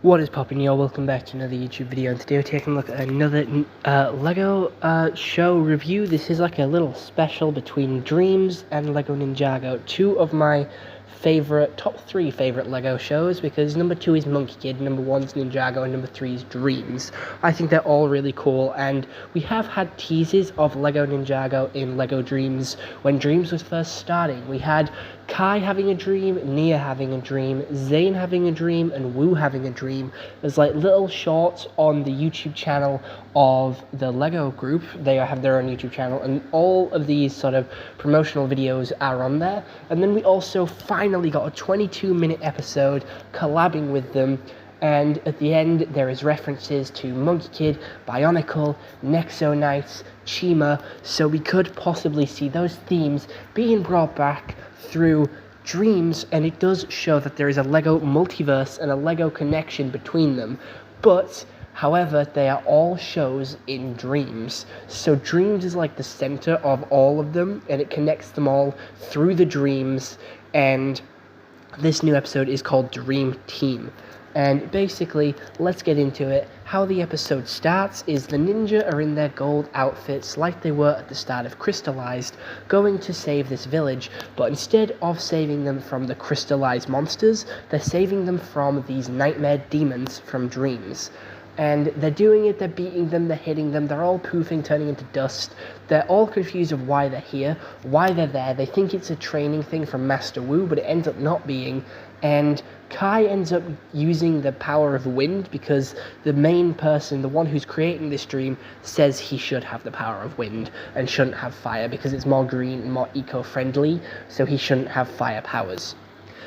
What is poppin', y'all? Welcome back to another YouTube video, and today we're taking a look at another LEGO show review. This is like a little special between Dreams and LEGO Ninjago, two of my top three favorite LEGO shows, because number 2 is Monkey Kid, number 1 is Ninjago, and number 3 is Dreams. I think they're all really cool, and we have had teases of LEGO Ninjago in LEGO Dreams when Dreams was first starting. We had Kai having a dream, Nia having a dream, Zane having a dream, and Wu having a dream. There's like little shorts on the YouTube channel of the LEGO group. They have their own YouTube channel, and all of these sort of promotional videos are on there. And then we also finally got a 22-minute episode collabing with them. And at the end, there is references to Monkey Kid, Bionicle, Nexo Knights, Chima, so we could possibly see those themes being brought back through Dreams, and it does show that there is a LEGO multiverse and a LEGO connection between them. But, however, they are all shows in Dreams. So Dreams is like the center of all of them, and it connects them all through the Dreams, and this new episode is called Dream Team. And basically, let's get into it. How the episode starts is the ninja are in their gold outfits like they were at the start of Crystallized, going to save this village, but instead of saving them from the crystallized monsters, they're saving them from these nightmare demons from Dreams. And they're doing it, they're beating them, they're hitting them, they're all poofing, turning into dust. They're all confused of why they're here, why they're there. They think it's a training thing from Master Wu, but it ends up not being. And Kai ends up using the power of wind because the main person, the one who's creating this dream, says he should have the power of wind and shouldn't have fire because it's more green and more eco-friendly, so he shouldn't have fire powers.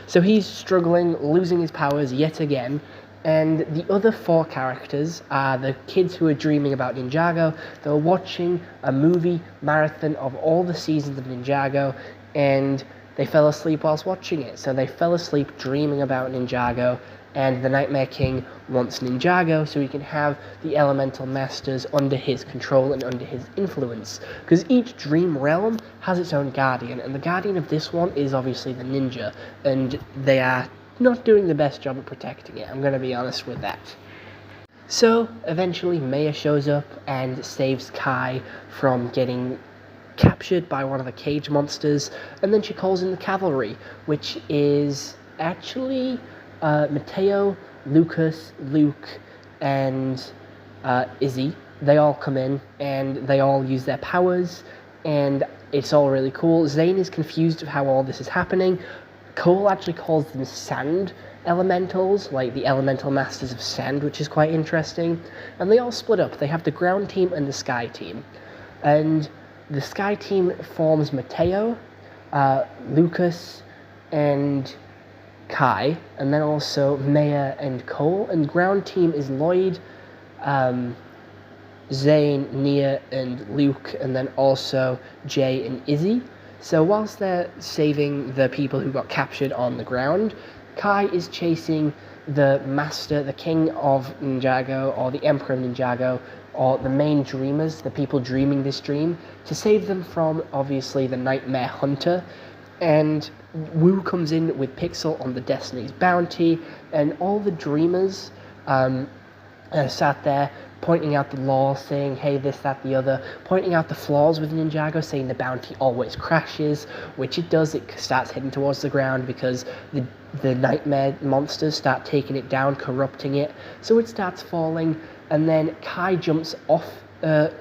So he's struggling, losing his powers yet again. And the other 4 characters are the kids who are dreaming about Ninjago. They're watching a movie marathon of all the seasons of Ninjago, and they fell asleep whilst watching it. So they fell asleep dreaming about Ninjago, and the Nightmare King wants Ninjago so he can have the elemental masters under his control and under his influence. Because each dream realm has its own guardian, and the guardian of this one is obviously the ninja, and they are not doing the best job of protecting it. I'm going to be honest with that. So eventually Maya shows up and saves Kai from getting captured by one of the cage monsters, and then she calls in the cavalry, which is actually Mateo, Lucas, Luke, and Izzy. They all come in and they all use their powers, and it's all really cool. Zane is confused of how all this is happening. Cole actually calls them sand elementals, like the elemental masters of sand, which is quite interesting. And they all split up. They have the ground team and the sky team. And the sky team forms Mateo, Lucas, and Kai, and then also Maya and Cole. And ground team is Lloyd, Zane, Nia, and Luke, and then also Jay and Izzy. So whilst they're saving the people who got captured on the ground, Kai is chasing the master, the king of Ninjago, or the emperor of Ninjago, or the main dreamers, the people dreaming this dream, to save them from, obviously, the Nightmare Hunter. And Wu comes in with Pixel on the Destiny's Bounty, and all the dreamers sat there pointing out the law, saying, hey, this, that, the other, pointing out the flaws with Ninjago, saying the bounty always crashes, which it does. It starts heading towards the ground because the nightmare monsters start taking it down, corrupting it, so it starts falling. And then Kai jumps off the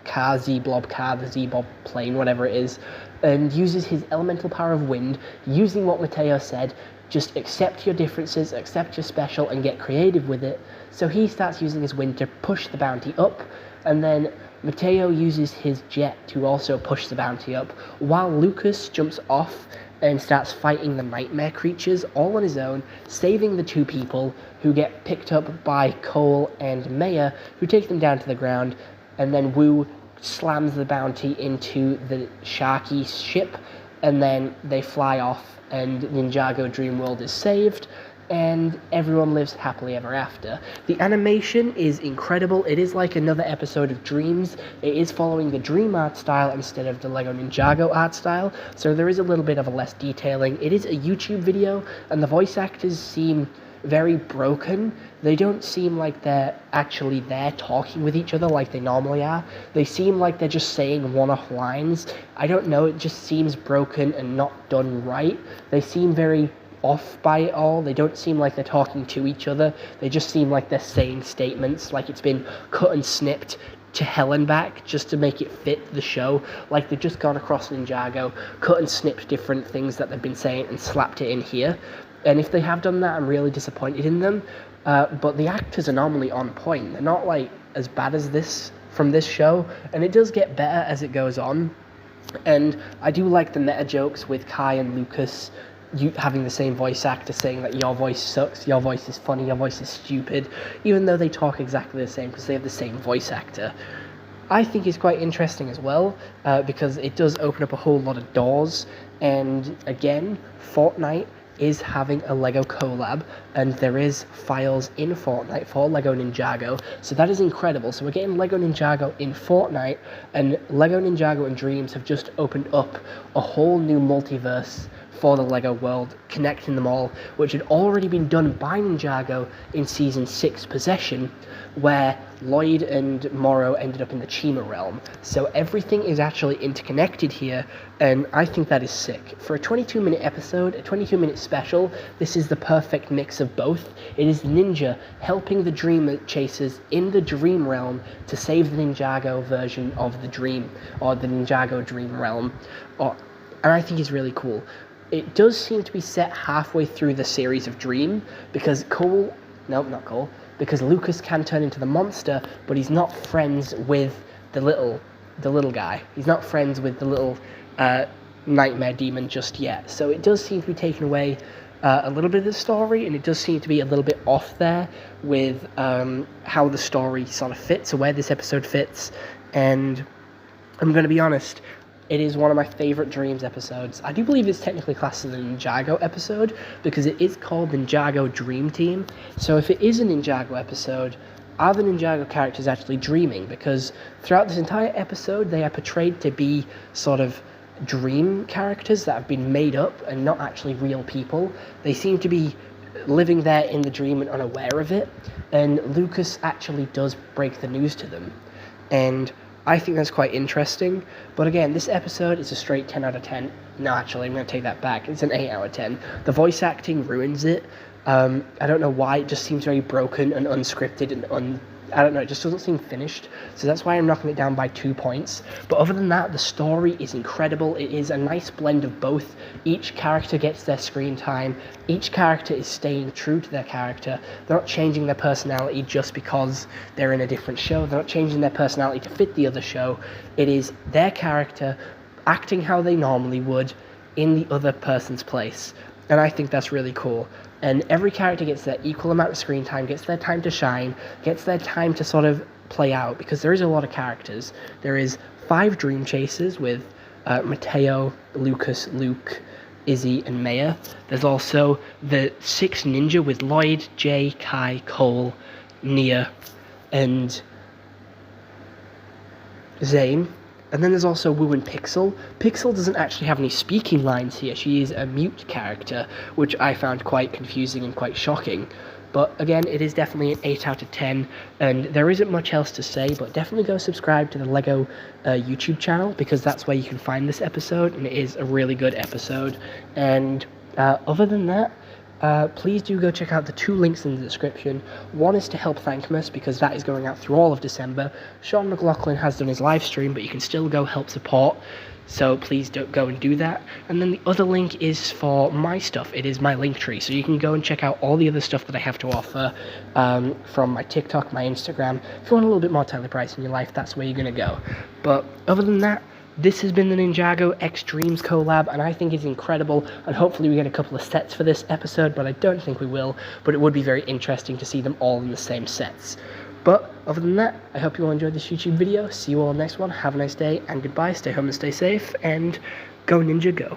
car, Z-Blob car, the Z-Blob plane, whatever it is, and uses his elemental power of wind, using what Mateo said, just accept your differences, accept your special, and get creative with it. So he starts using his wind to push the bounty up, and then Mateo uses his jet to also push the bounty up, while Lucas jumps off and starts fighting the nightmare creatures all on his own, saving the 2 people who get picked up by Cole and Maya, who take them down to the ground, and then Wu slams the bounty into the Sharky ship, and then they fly off, and Ninjago Dream World is saved, and everyone lives happily ever after. The animation is incredible. It is like another episode of Dreams. It is following the Dream art style instead of the LEGO Ninjago art style, so there is a little bit of a less detailing. It is a YouTube video, and the voice actors seem very broken. They don't seem like they're actually there talking with each other like they normally are. They seem like they're just saying one-off lines. I don't know, it just seems broken and not done right. They seem very off by it all. They don't seem like they're talking to each other. They just seem like they're saying statements, like it's been cut and snipped to hell and back just to make it fit the show. Like they've just gone across Ninjago, cut and snipped different things that they've been saying and slapped it in here. And if they have done that, I'm really disappointed in them. But the actors are normally on point. They're not like as bad as this from this show, and it does get better as it goes on. And I do like the meta jokes with Kai and Lucas, you having the same voice actor saying that your voice sucks, your voice is funny, your voice is stupid, even though they talk exactly the same because they have the same voice actor. I think it's quite interesting as well, because it does open up a whole lot of doors. And again, Fortnite is having a LEGO collab, and there is files in Fortnite for LEGO Ninjago, so that is incredible. So we're getting LEGO Ninjago in Fortnite, and LEGO Ninjago and Dreams have just opened up a whole new multiverse for the LEGO world, connecting them all, which had already been done by Ninjago in Season 6 Possession, where Lloyd and Morrow ended up in the Chima realm. So everything is actually interconnected here, and I think that is sick. For a 22-minute episode, a 22-minute special, this is the perfect mix of both. It is Ninja helping the Dream Chasers in the Dream realm to save the Ninjago version of the Dream, or the Ninjago Dream realm, and I think it's really cool. It does seem to be set halfway through the series of Dream, because because Lucas can turn into the monster, but he's not friends with the little guy. He's not friends with the little nightmare demon just yet. So it does seem to be taking away a little bit of the story, and it does seem to be a little bit off there with how the story sort of fits, or where this episode fits. And I'm going to be honest, it is one of my favourite Dreams episodes. I do believe it's technically classed as a Ninjago episode, because it is called Ninjago Dream Team. So if it is a Ninjago episode, are the Ninjago characters actually dreaming? Because throughout this entire episode, they are portrayed to be sort of dream characters that have been made up and not actually real people. They seem to be living there in the dream and unaware of it. And Lucas actually does break the news to them. And I think that's quite interesting. But again, this episode is a straight 10 out of 10. No, actually, I'm going to take that back. It's an 8 out of 10. The voice acting ruins it. I don't know why. It just seems very broken and unscripted and I don't know, it just doesn't seem finished. So that's why I'm knocking it down by 2 points. But other than that, the story is incredible. It is a nice blend of both. Each character gets their screen time. Each character is staying true to their character. They're not changing their personality just because they're in a different show. They're not changing their personality to fit the other show. It is their character acting how they normally would in the other person's place. And I think that's really cool. And every character gets their equal amount of screen time, gets their time to shine, gets their time to sort of play out, because there is a lot of characters. There is 5 Dream Chasers with Mateo, Lucas, Luke, Izzy, and Maya. There's also the 6 Ninja with Lloyd, Jay, Kai, Cole, Nia, and Zane. And then there's also Wu and Pixel. Pixel doesn't actually have any speaking lines here. She is a mute character, which I found quite confusing and quite shocking. But again, it is definitely an 8 out of 10, and there isn't much else to say, but definitely go subscribe to the LEGO YouTube channel, because that's where you can find this episode, and it is a really good episode. And other than that, please do go check out the 2 links in the description. One is to help Thankmas, because that is going out through all of December. Sean McLaughlin has done his live stream, but you can still go help support. So please don't go and do that. And then the other link is for my stuff. It is my Linktree, so you can go and check out all the other stuff that I have to offer from my TikTok, my Instagram. If you want a little bit more Tyler Price in your life, that's where you're going to go. But other than that, this has been the Ninjago X Dreams collab, and I think it's incredible, and hopefully we get a couple of sets for this episode, but I don't think we will. But it would be very interesting to see them all in the same sets. But other than that, I hope you all enjoyed this YouTube video. See you all next one. Have a nice day, and goodbye. Stay home and stay safe, and go Ninja go.